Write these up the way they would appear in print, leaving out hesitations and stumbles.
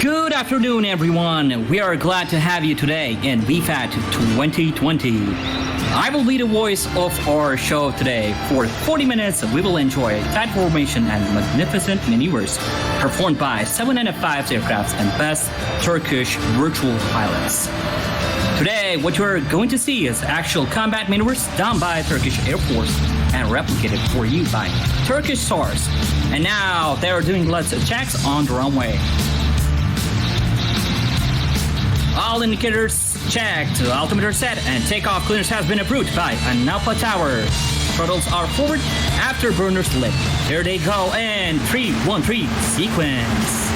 Good afternoon, everyone. We are glad to have you today in VFAT 2020. I will be the voice of our show today. For 40 minutes, we will enjoy fat formation and magnificent maneuvers performed by 795 aircrafts and best Turkish virtual pilots. Today, what you're going to see is actual combat maneuvers done by Turkish Air Force and replicated for you by Turkish Stars. And now they are doing lots of checks on the runway. All indicators checked, altimeter set, and takeoff clearance has been approved by Anapa Tower. Throttles are forward, afterburners lit. There they go, and 3-1-3 sequence.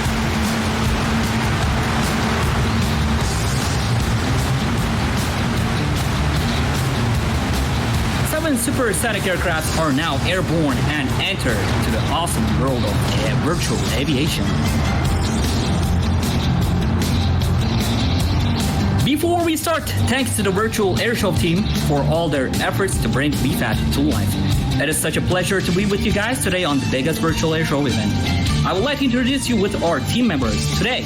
Seven supersonic aircrafts are now airborne and entered to the awesome world of virtual aviation. Before we start, thanks to the Virtual Airshow team for all their efforts to bring VFAT to life. It is such a pleasure to be with you guys today on the biggest Virtual Airshow event. I would like to introduce you with our team members. Today,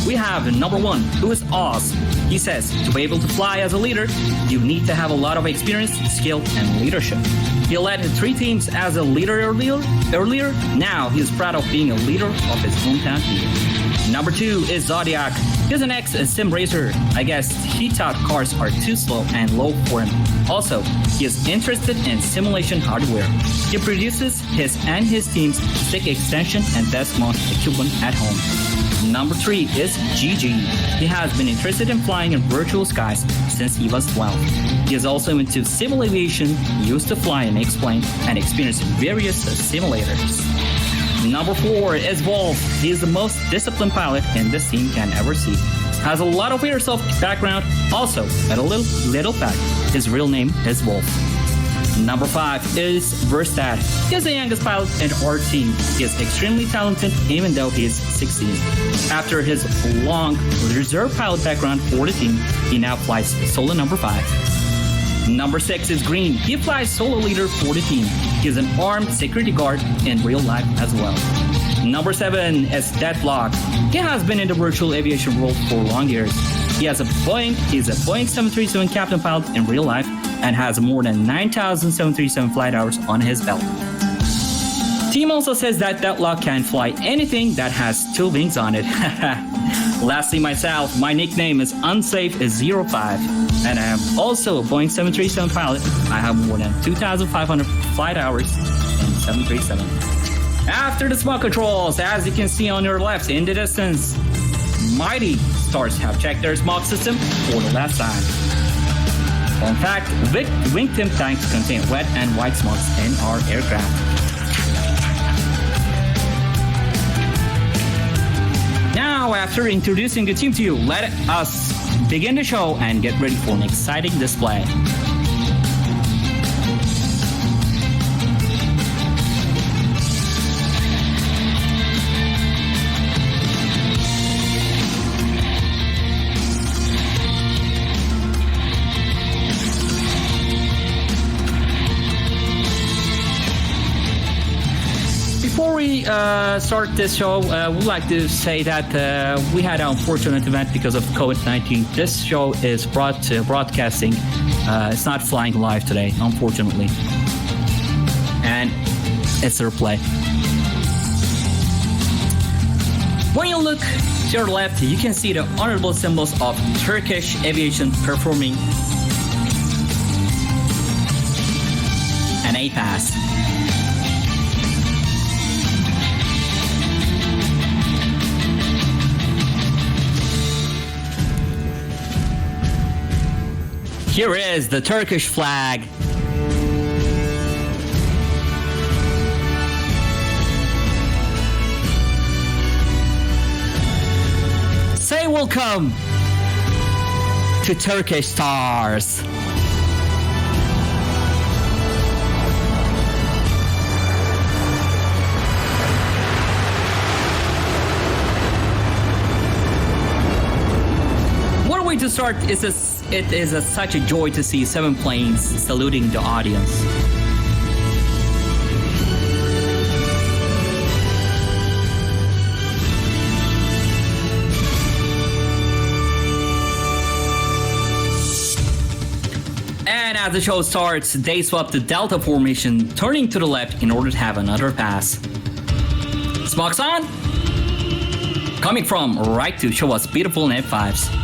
we have number one, who is Oz. He says, to be able to fly as a leader, you need to have a lot of experience, skill, and leadership. He led 3 teams as a leader earlier. Now he is proud of being a leader of his hometown team. Number 2 is Zodiac. He's an ex-sim racer. I guess he thought cars are too slow and low for him. Also, he is interested in simulation hardware. He produces his and his team's stick extension and desk mount equipment at home. Number 3 is Gigi. He has been interested in flying in virtual skies since he was 12. He is also into civil aviation, used to fly an X-plane, and experienced various simulators. Number 4 is Wolf. He is the most disciplined pilot in this team can ever see. Has a lot of airsoft background. Also, at a little fact, his real name is Wolf. Number 5 is VFAT. He is the youngest pilot in our team. He is extremely talented even though he is 16. After his long reserve pilot background for the team, he now flies solo number 5. Number 6 is Green. He flies solo leader for the team. He is an armed security guard in real life as well. Number 7 is Deadlock. He has been in the virtual aviation world for long years. He is a Boeing 737 captain pilot in real life and has more than 9,000 737 flight hours on his belt. Team also says that Deadlock can fly anything that has 2 wings on it. Lastly, myself, my nickname is Unsafe05, and I am also a Boeing 737 pilot. I have more than 2,500 flight hours in 737. After the smoke controls, as you can see on your left in the distance, Mighty Stars have checked their smoke system for the last time. Fun fact, wing tip tanks contain wet and white smokes in our aircraft. Now, after introducing the team to you, let us begin the show and get ready for an exciting display. Before we start this show, we'd like to say that we had an unfortunate event because of COVID-19. This show is broadcasting. It's not flying live today, unfortunately. And it's a replay. When you look to your left, you can see the honorable symbols of Turkish aviation performing an A-pass. Here is the Turkish flag. Say welcome to Turkish Stars. One way to start is this. It is such a joy to see 7 planes saluting the audience. And as the show starts, they swap the Delta formation, turning to the left in order to have another pass. Smokes on! Coming from right to show us beautiful F5s.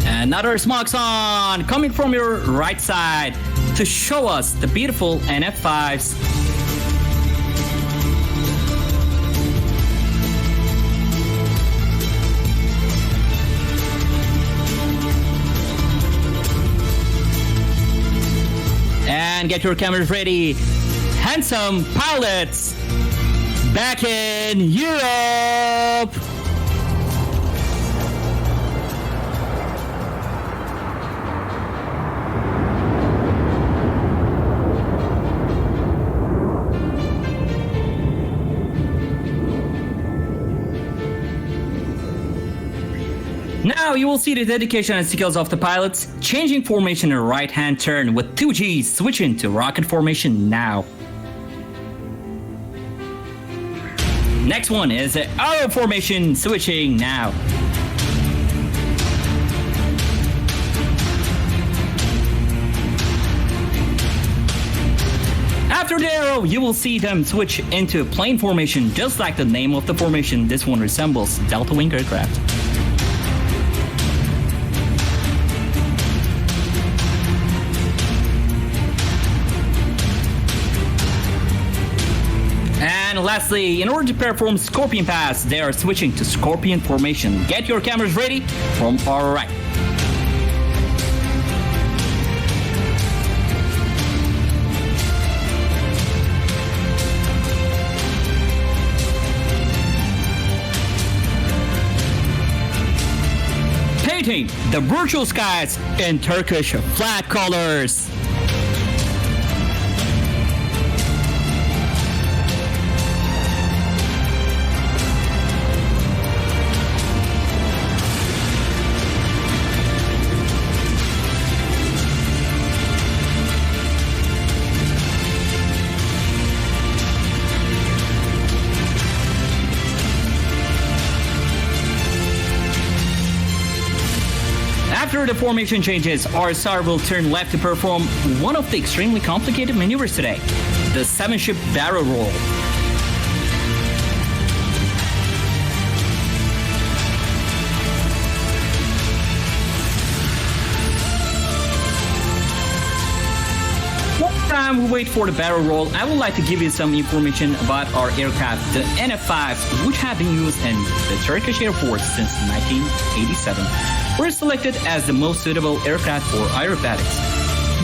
Another smokes on, coming from your right side to show us the beautiful NF5s. and get your cameras ready. Handsome pilots back in Europe. Now you will see the dedication and skills of the pilots. Changing formation in right-hand turn with 2 Gs, switching to rocket formation now. Next one is the arrow formation, switching now. After the arrow, you will see them switch into plane formation, just like the name of the formation. This one resembles delta wing aircraft. And lastly, in order to perform Scorpion Pass, they are switching to Scorpion formation. Get your cameras ready from our right. Painting the virtual skies in Turkish flag colors. After the formation changes, our star will turn left to perform one of the extremely complicated maneuvers today, the 7-ship barrel roll. Time we wait for the barrel roll, I would like to give you some information about our aircraft. The NF-5s, which have been used in the Turkish Air Force since 1987, were selected as the most suitable aircraft for aerobatics.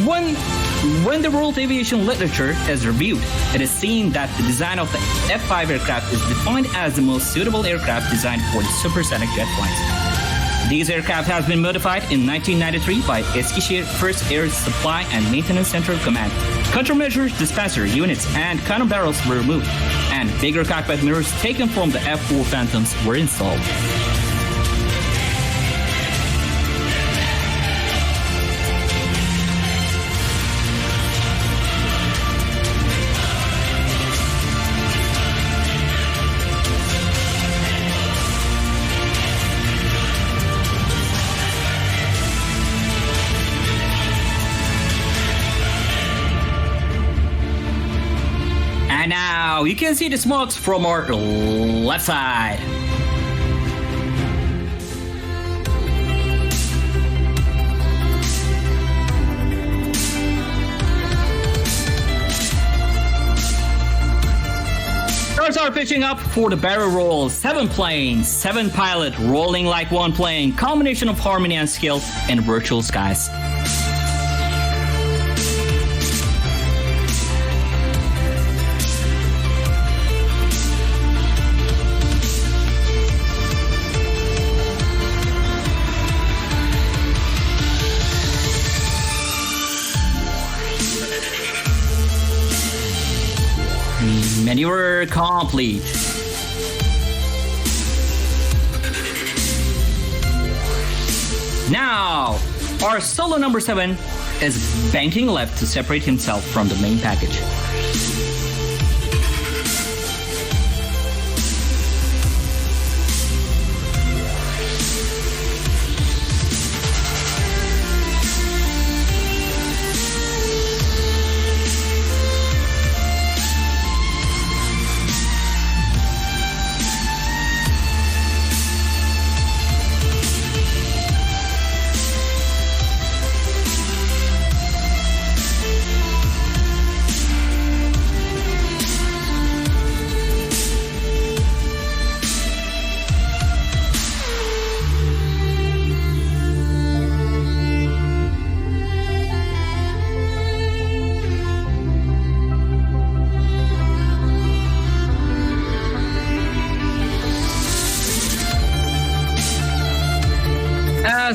When the world aviation literature is reviewed, it is seen that the design of the F-5 aircraft is defined as the most suitable aircraft designed for the supersonic jet flights. These aircraft have been modified in 1993 by Eskişehir First Air Supply and Maintenance Center Command. Countermeasures, dispenser units, and cannon barrels were removed, and bigger cockpit mirrors taken from the F-4 Phantoms were installed. And now you can see the smokes from our left side. Stars are pitching up for the barrel roll. 7 planes, 7 pilot rolling like one plane. Combination of harmony and skill in virtual skies. Maneuver complete. Now, our solo number 7 is banking left to separate himself from the main package.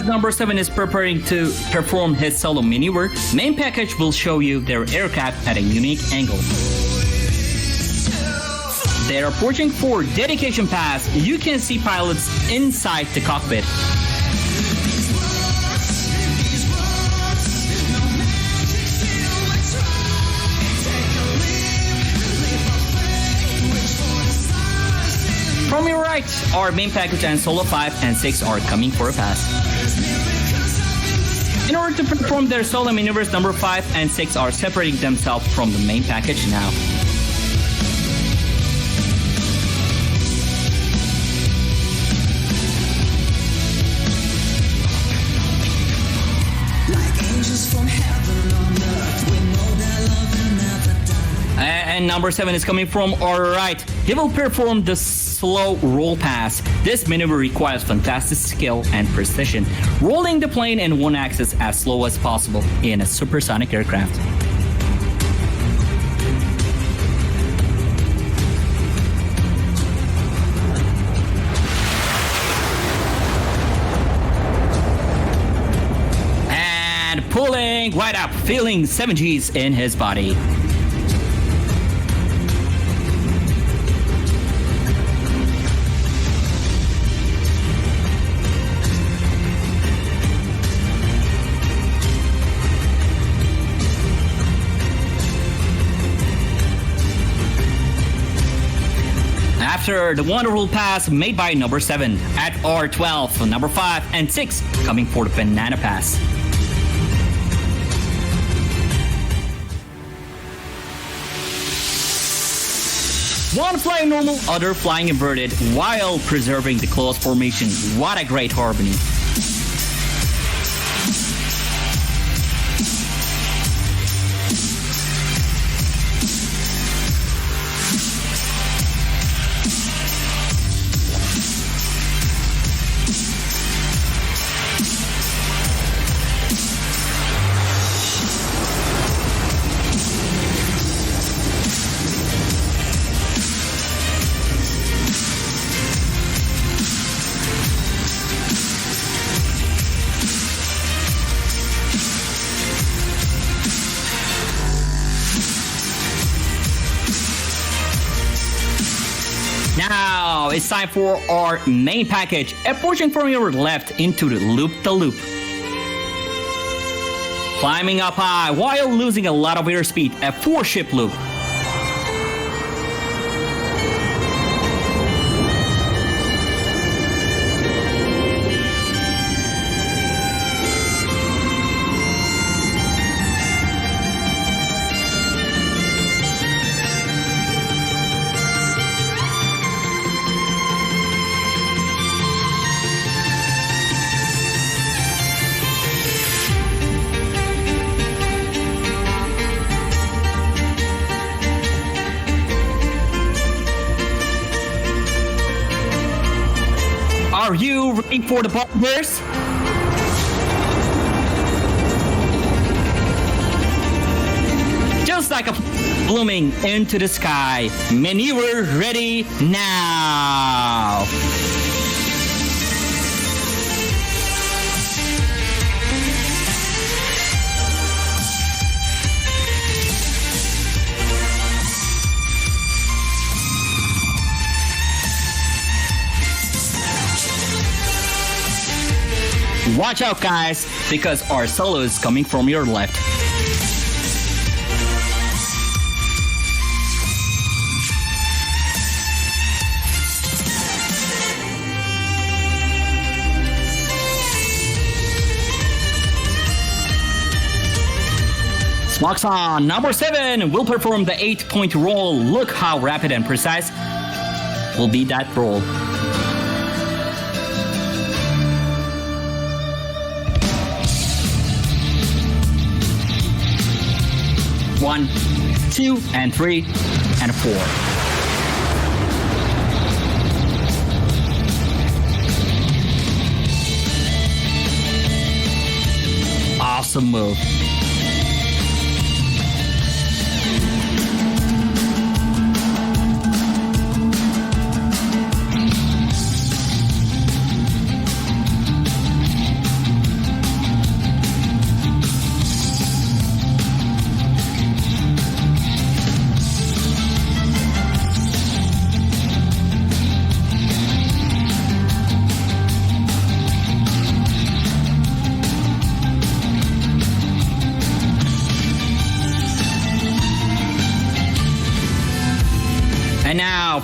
number 7 is preparing to perform his solo maneuver, main package will show you their aircraft at a unique angle. They're approaching for dedication pass. You can see pilots inside the cockpit. From your right, our main package and solo 5 and 6 are coming for a pass. In order to perform their solo maneuvers, number 5 and 6 are separating themselves from the main package now. And number 7 is coming from our right. He will perform the slow roll pass. This maneuver requires fantastic skill and precision, rolling the plane in one axis as slow as possible in a supersonic aircraft. And pulling right up, feeling 7 Gs in his body. After the wonderful pass made by number 7 at R12, number 5 and 6 coming for the banana pass. One flying normal, other flying inverted while preserving the close formation. What a great harmony. Now it's time for our main package, approaching from your left into the loop-the-loop. Climbing up high while losing a lot of airspeed, a 4-ship loop. Are you ready for the bombers? Just like a blooming into the sky. Maneuver ready now. Watch out, guys, because our solo is coming from your left. Smocks on. Number 7 will perform the 8-point roll. Look how rapid and precise will be that roll. One, 2, and 3, and 4. Awesome move.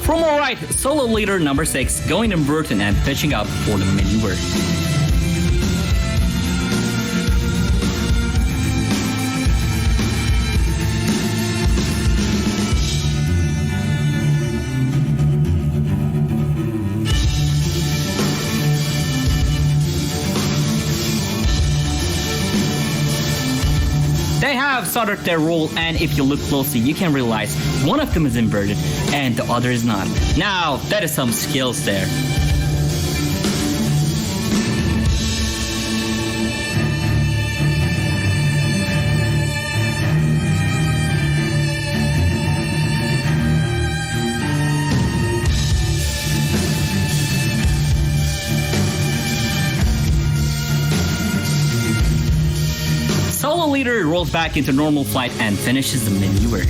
from our right, solo leader number 6 going inverted and pitching up for the maneuver. They have started their roll, and if you look closely, you can realize one of them is inverted and the other is not. Now, that is some skills there. Solo leader rolls back into normal flight and finishes the maneuver.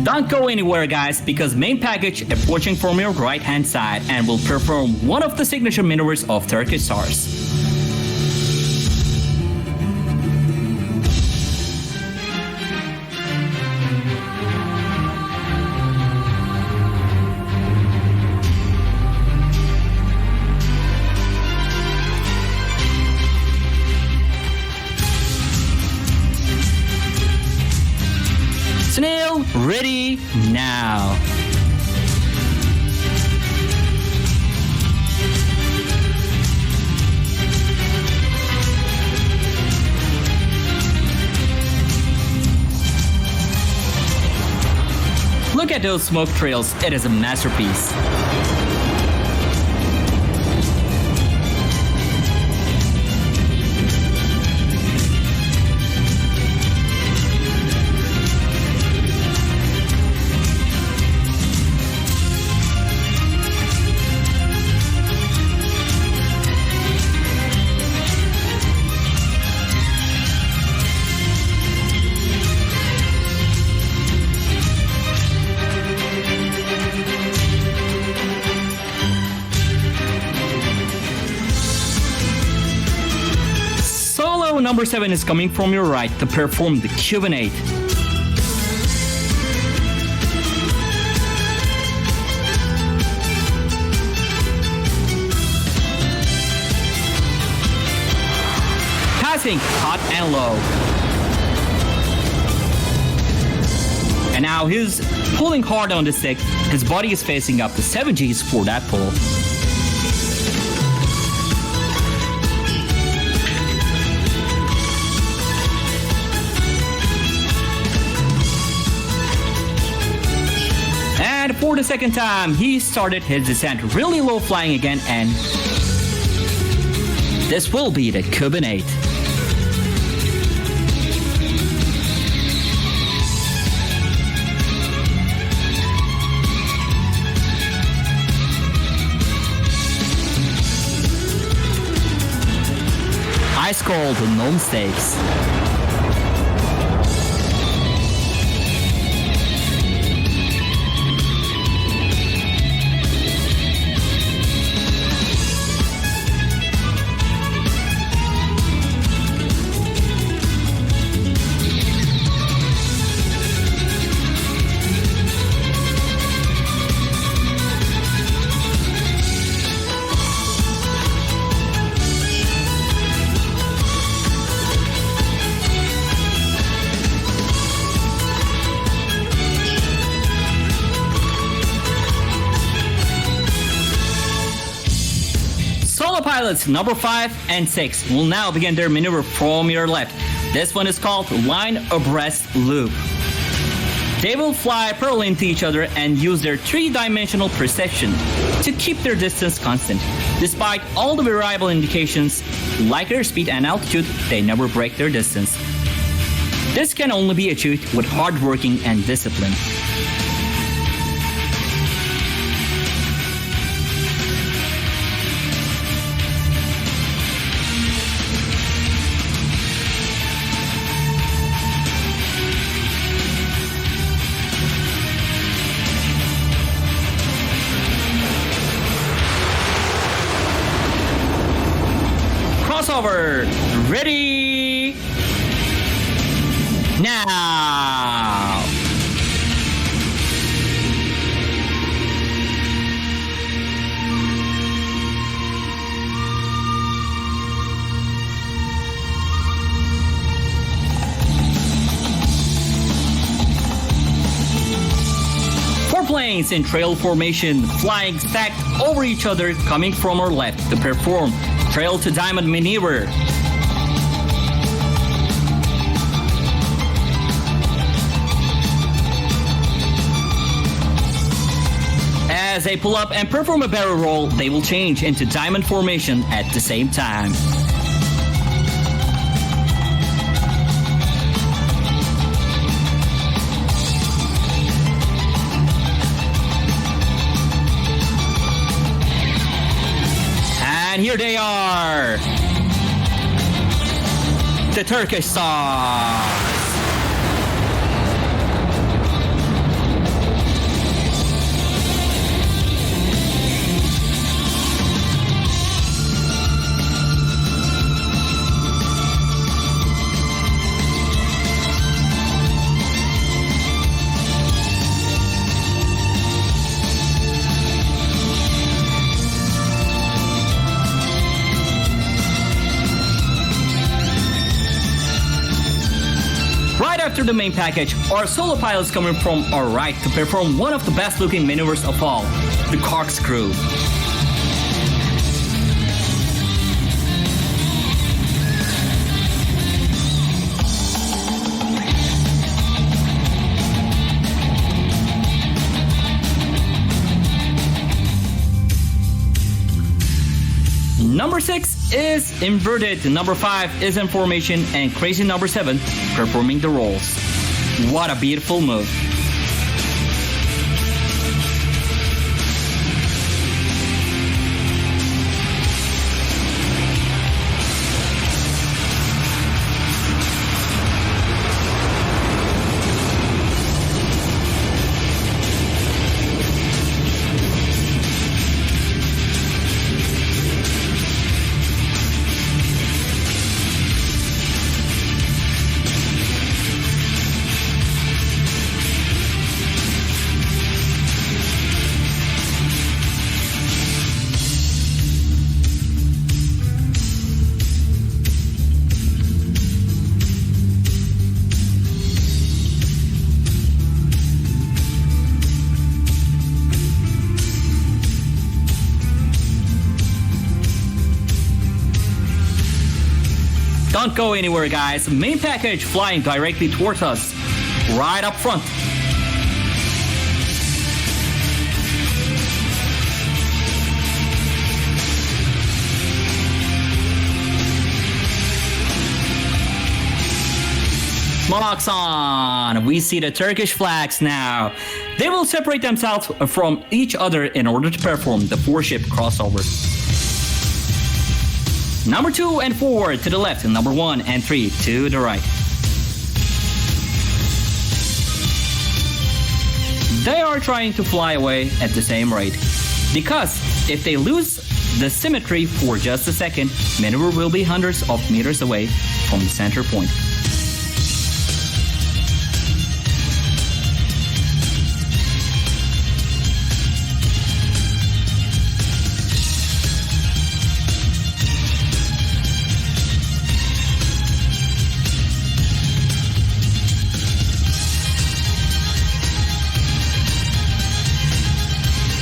Don't go anywhere, guys, because main package approaching from your right hand side and will perform one of the signature maneuvers of Turkish Stars. Snail, ready now. Look at those smoke trails, it is a masterpiece. Number 7 is coming from your right to perform the Cuban 8. Passing hot and low. And now he's pulling hard on the stick. His body is facing up to 7 Gs for that pull. And for the second time, he started his descent really low flying again, and this will be the Cuban 8. Ice cold, no mistakes. Pilots number 5 and 6 will now begin their maneuver from your left. This one is called line abreast loop. They will fly parallel into each other and use their 3-dimensional perception to keep their distance constant. Despite all the variable indications like airspeed and altitude, they never break their distance. This can only be achieved with hard working and discipline. Crossover, ready now. planes in trail formation, flying stacked over each other, coming from our left to perform trail to diamond maneuver. As they pull up and perform a barrel roll, they will change into diamond formation at the same time. And here they are, the Turkish Stars. Right after the main package, our solo pilots coming from our right to perform one of the best looking maneuvers of all, the Corkscrew. Number 6 is inverted, number 5 is in formation, and crazy number 7 performing the rolls. What a beautiful move. Don't go anywhere, guys. Main package flying directly towards us, right up front. Smokes on! We see the Turkish flags now. They will separate themselves from each other in order to perform the 4-ship crossover. Number 2 and 4 to the left, and number 1 and 3 to the right. They are trying to fly away at the same rate, because if they lose the symmetry for just a second, maneuver will be hundreds of meters away from the center point.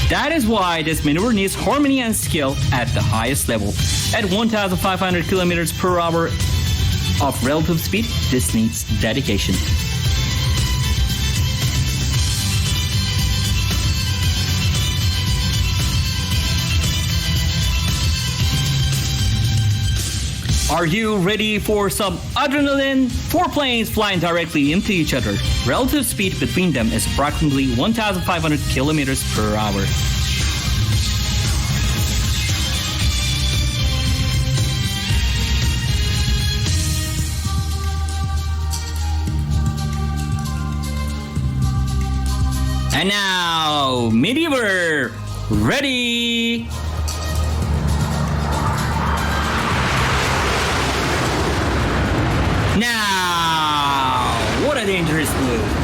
That is why this maneuver needs harmony and skill at the highest level. At 1,500 kilometers per hour of relative speed, this needs dedication. Are you ready for some adrenaline? 4 planes flying directly into each other. Relative speed between them is approximately 1,500 kilometers per hour. And now, maneuver, ready. Now, what a dangerous move.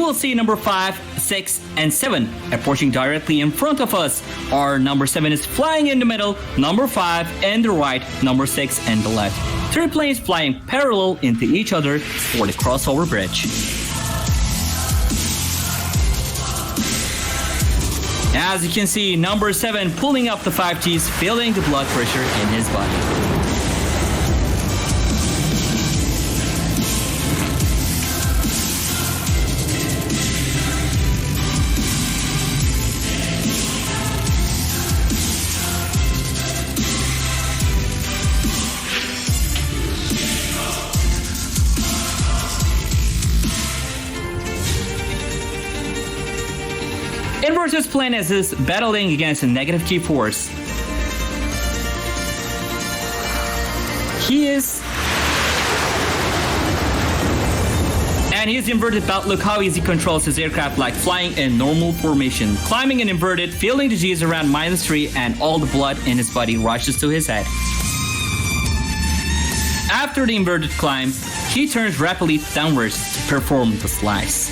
will see number 5, 6, and 7 approaching directly in front of us. Our number 7 is flying in the middle, number 5 in the right, number 6 in the left. 3 planes flying parallel into each other for the crossover bridge. As you can see, number 7 pulling up the 5Gs, feeling the blood pressure in his body. Inverter's plane is battling against a negative G-force. And he's inverted, but look how easy he controls his aircraft, like flying in normal formation. Climbing and inverted, feeling the G's around -3, and all the blood in his body rushes to his head. After the inverted climb, he turns rapidly downwards to perform the slice.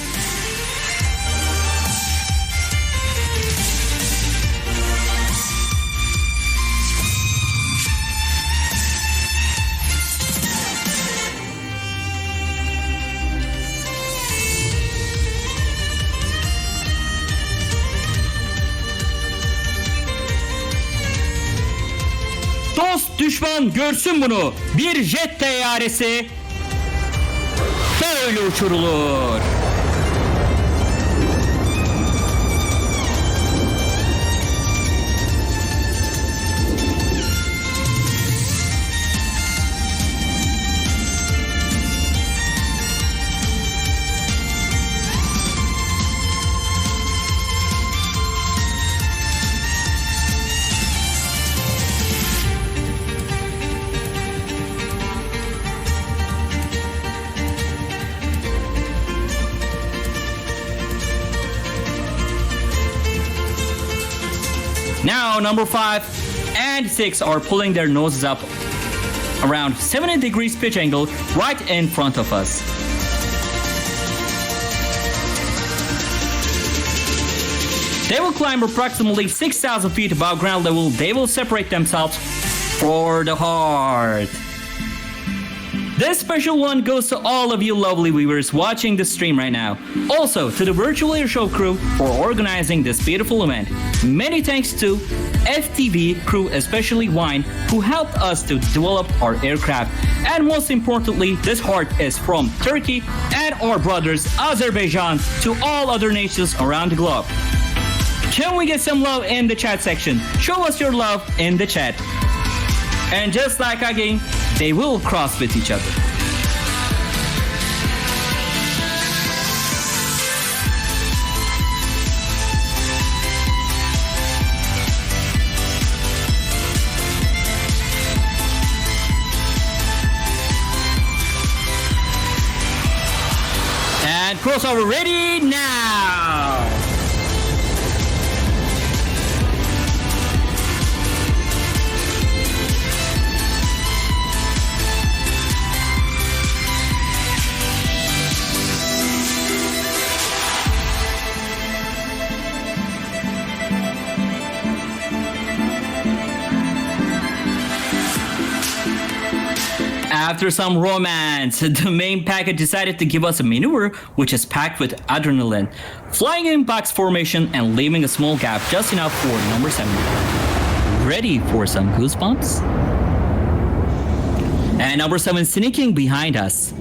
Dost düşman görsün bunu. Bir jet teyyaresi böyle uçurulur. Now, number 5 and 6 are pulling their noses up around 70 degrees pitch angle right in front of us. They will climb approximately 6,000 feet above ground level. They will separate themselves for the heart. This special one goes to all of you lovely viewers watching the stream right now. Also to the Virtual Airshow crew for organizing this beautiful event. Many thanks to FTV crew, especially Wine, who helped us to develop our aircraft. And most importantly, this heart is from Turkey and our brothers Azerbaijan to all other nations around the globe. Can we get some love in the chat section? Show us your love in the chat. And just like again, they will cross with each other. And crossover ready now! After some romance, the main package decided to give us a maneuver which is packed with adrenaline, flying in box formation and leaving a small gap just enough for number 7. Ready for some goosebumps? And number 7 sneaking behind us.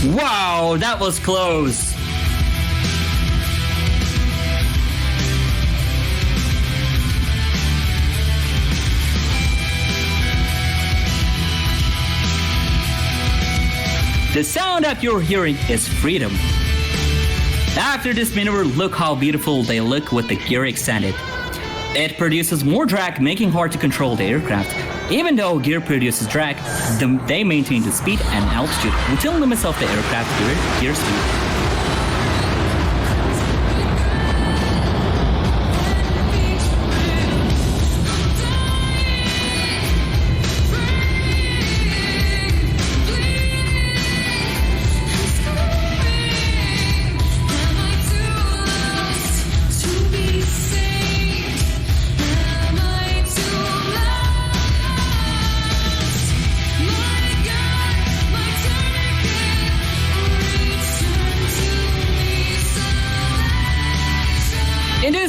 Wow, that was close. The sound that you're hearing is freedom. After this maneuver, look how beautiful they look with the gear extended. It produces more drag, making hard to control the aircraft. Even though gear produces drag, they maintain the speed and altitude within limits of the aircraft gear speed.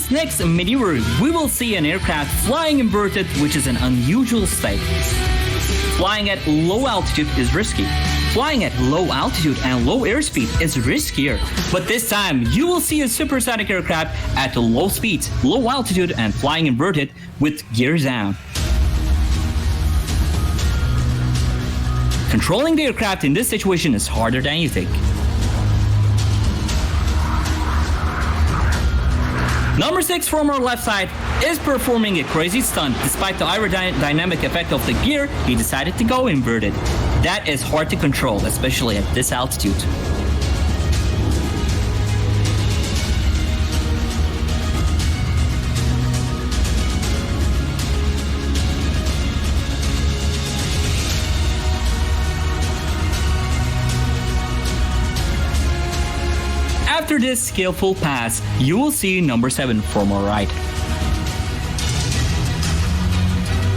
this next maneuver, we will see an aircraft flying inverted, which is an unusual state. Flying at low altitude is risky. Flying at low altitude and low airspeed is riskier, but this time you will see a supersonic aircraft at low speeds, low altitude, and flying inverted with gears down. Controlling the aircraft in this situation is harder than you think. Number 6 from our left side is performing a crazy stunt. Despite the aerodynamic effect of the gear, he decided to go inverted. That is hard to control, especially at this altitude. After this skillful pass, you will see number 7 from our right.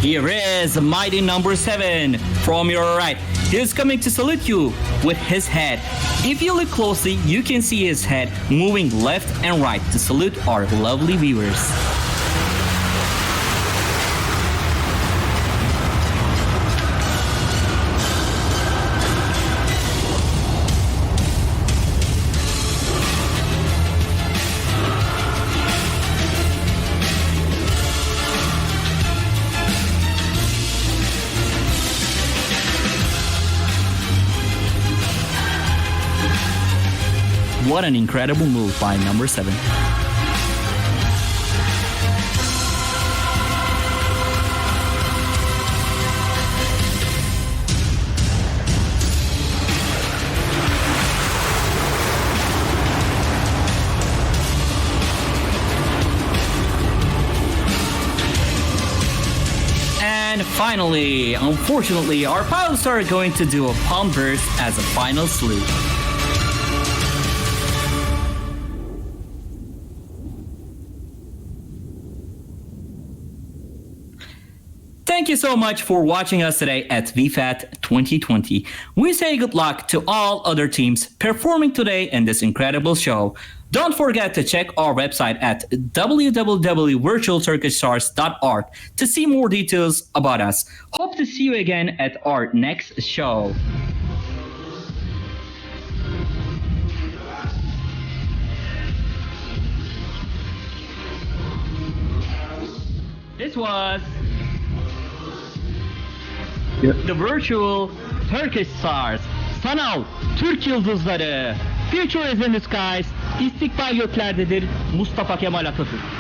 Here is mighty number 7 from your right. He is coming to salute you with his head. If you look closely, you can see his head moving left and right to salute our lovely viewers. What an incredible move by number 7. And finally, unfortunately, our pilots are going to do a palm burst as a final salute. Thank you so much for watching us today at VFAT 2020. We say good luck to all other teams performing today in this incredible show. Don't forget to check our website at www.virtualturkishstars.org to see more details about us. Hope to see you again at our next show. This was the Virtual Turkish Stars, sanal Türk yıldızları. Future is in the skies, istikbal göklerdedir. Mustafa Kemal Atatürk.